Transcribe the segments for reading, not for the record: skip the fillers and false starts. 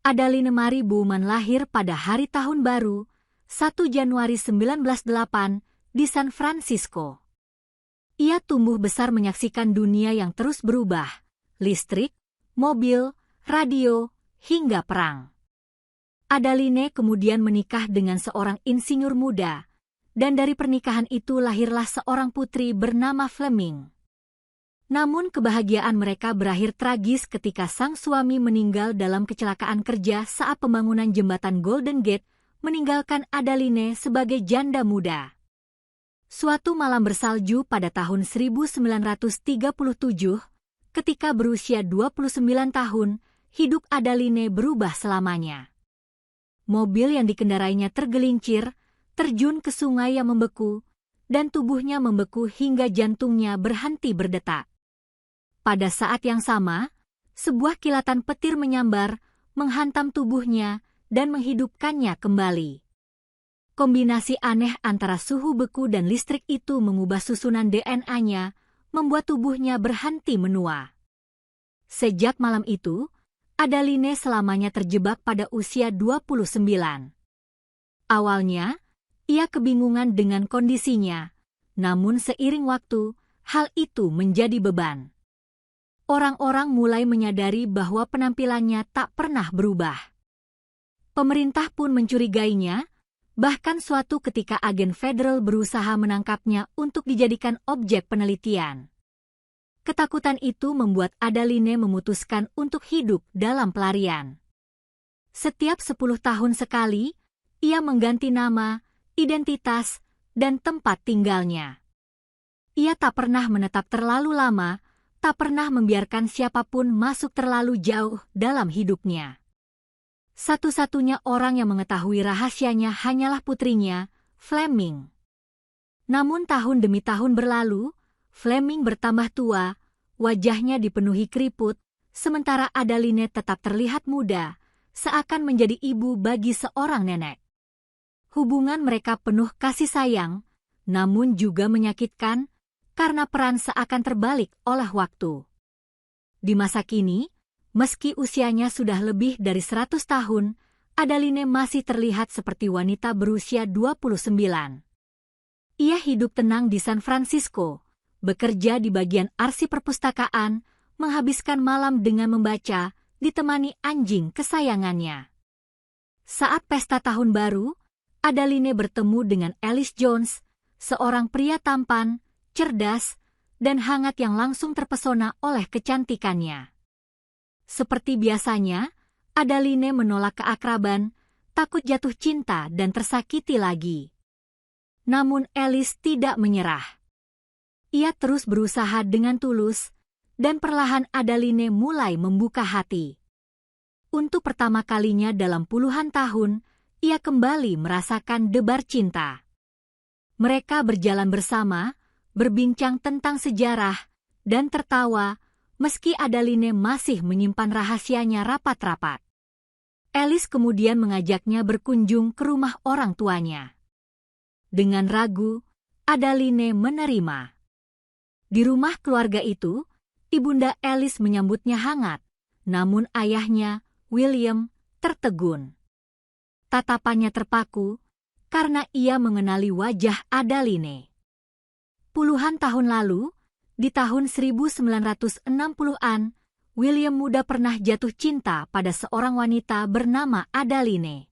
Adaline Marie Bowman lahir pada hari tahun baru, 1 Januari 1908, di San Francisco. Ia tumbuh besar menyaksikan dunia yang terus berubah, listrik, mobil, radio, hingga perang. Adaline kemudian menikah dengan seorang insinyur muda, dan dari pernikahan itu lahirlah seorang putri bernama Fleming. Namun kebahagiaan mereka berakhir tragis ketika sang suami meninggal dalam kecelakaan kerja saat pembangunan jembatan Golden Gate, meninggalkan Adaline sebagai janda muda. Suatu malam bersalju pada tahun 1937, ketika berusia 29 tahun, hidup Adaline berubah selamanya. Mobil yang dikendarainya tergelincir, terjun ke sungai yang membeku, dan tubuhnya membeku hingga jantungnya berhenti berdetak. Pada saat yang sama, sebuah kilatan petir menyambar, menghantam tubuhnya, dan menghidupkannya kembali. Kombinasi aneh antara suhu beku dan listrik itu mengubah susunan DNA-nya, membuat tubuhnya berhenti menua. Sejak malam itu, Adaline selamanya terjebak pada usia 29. Awalnya, ia kebingungan dengan kondisinya, namun seiring waktu, hal itu menjadi beban. Orang-orang mulai menyadari bahwa penampilannya tak pernah berubah. Pemerintah pun mencurigainya, bahkan suatu ketika agen federal berusaha menangkapnya untuk dijadikan objek penelitian. Ketakutan itu membuat Adaline memutuskan untuk hidup dalam pelarian. Setiap 10 tahun sekali, ia mengganti nama, identitas, dan tempat tinggalnya. Ia tak pernah menetap terlalu lama, tak pernah membiarkan siapapun masuk terlalu jauh dalam hidupnya. Satu-satunya orang yang mengetahui rahasianya hanyalah putrinya, Fleming. Namun tahun demi tahun berlalu, Fleming bertambah tua, wajahnya dipenuhi keriput, sementara Adaline tetap terlihat muda, seakan menjadi ibu bagi seorang nenek. Hubungan mereka penuh kasih sayang, namun juga menyakitkan, karena peran seakan terbalik oleh waktu. Di masa kini, meski usianya sudah lebih dari 100 tahun, Adaline masih terlihat seperti wanita berusia 29. Ia hidup tenang di San Francisco, bekerja di bagian arsip perpustakaan, menghabiskan malam dengan membaca, ditemani anjing kesayangannya. Saat pesta tahun baru, Adaline bertemu dengan Alice Jones, seorang pria tampan, cerdas, dan hangat yang langsung terpesona oleh kecantikannya. Seperti biasanya, Adaline menolak keakraban, takut jatuh cinta dan tersakiti lagi. Namun Alice tidak menyerah. Ia terus berusaha dengan tulus, dan perlahan Adaline mulai membuka hati. Untuk pertama kalinya dalam puluhan tahun, ia kembali merasakan debar cinta. Mereka berjalan bersama, berbincang tentang sejarah, dan tertawa, meski Adaline masih menyimpan rahasianya rapat-rapat. Alice kemudian mengajaknya berkunjung ke rumah orang tuanya. Dengan ragu, Adaline menerima. Di rumah keluarga itu, ibunda Alice menyambutnya hangat, namun ayahnya, William, tertegun. Tatapannya terpaku, karena ia mengenali wajah Adaline. Puluhan tahun lalu, di tahun 1960-an, William muda pernah jatuh cinta pada seorang wanita bernama Adaline.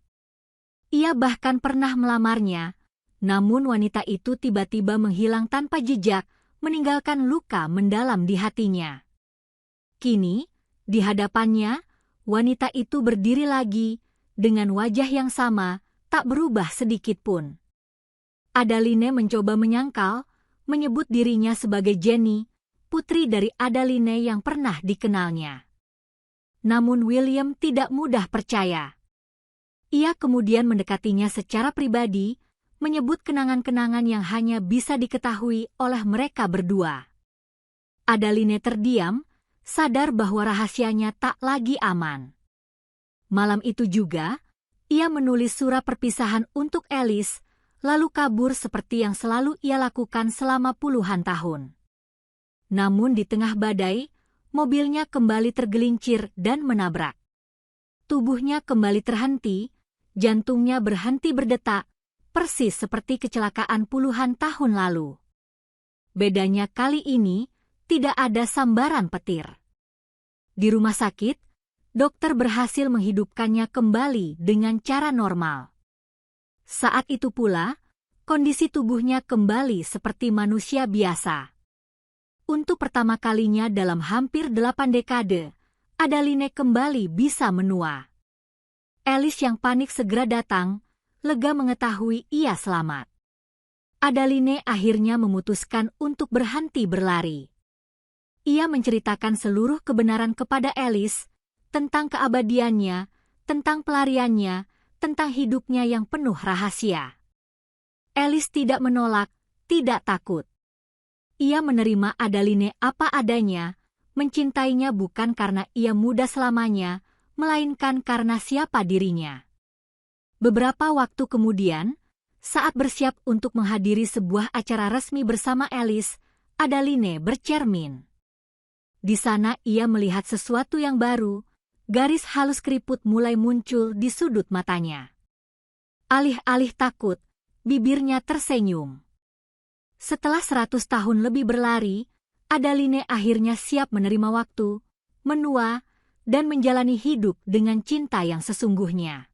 Ia bahkan pernah melamarnya, namun wanita itu tiba-tiba menghilang tanpa jejak, meninggalkan luka mendalam di hatinya. Kini, di hadapannya, wanita itu berdiri lagi, dengan wajah yang sama, tak berubah sedikit pun. Adaline mencoba menyangkal, menyebut dirinya sebagai Jenny, putri dari Adaline yang pernah dikenalnya. Namun William tidak mudah percaya. Ia kemudian mendekatinya secara pribadi, menyebut kenangan-kenangan yang hanya bisa diketahui oleh mereka berdua. Adaline terdiam, sadar bahwa rahasianya tak lagi aman. Malam itu juga, ia menulis surat perpisahan untuk Alice, lalu kabur seperti yang selalu ia lakukan selama puluhan tahun. Namun di tengah badai, mobilnya kembali tergelincir dan menabrak. Tubuhnya kembali terhenti, jantungnya berhenti berdetak, persis seperti kecelakaan puluhan tahun lalu. Bedanya kali ini, tidak ada sambaran petir. Di rumah sakit, dokter berhasil menghidupkannya kembali dengan cara normal. Saat itu pula, kondisi tubuhnya kembali seperti manusia biasa. Untuk pertama kalinya dalam hampir 8 dekade, Adaline kembali bisa menua. Alice yang panik segera datang, lega mengetahui ia selamat. Adaline akhirnya memutuskan untuk berhenti berlari. Ia menceritakan seluruh kebenaran kepada Alice, tentang keabadiannya, tentang pelariannya, tentang hidupnya yang penuh rahasia. Alice tidak menolak, tidak takut. Ia menerima Adaline apa adanya, mencintainya bukan karena ia muda selamanya, melainkan karena siapa dirinya. Beberapa waktu kemudian, saat bersiap untuk menghadiri sebuah acara resmi bersama Alice, Adaline bercermin. Di sana ia melihat sesuatu yang baru, garis halus keriput mulai muncul di sudut matanya. Alih-alih takut, bibirnya tersenyum. Setelah 100 tahun lebih berlari, Adaline akhirnya siap menerima waktu, menua, dan menjalani hidup dengan cinta yang sesungguhnya.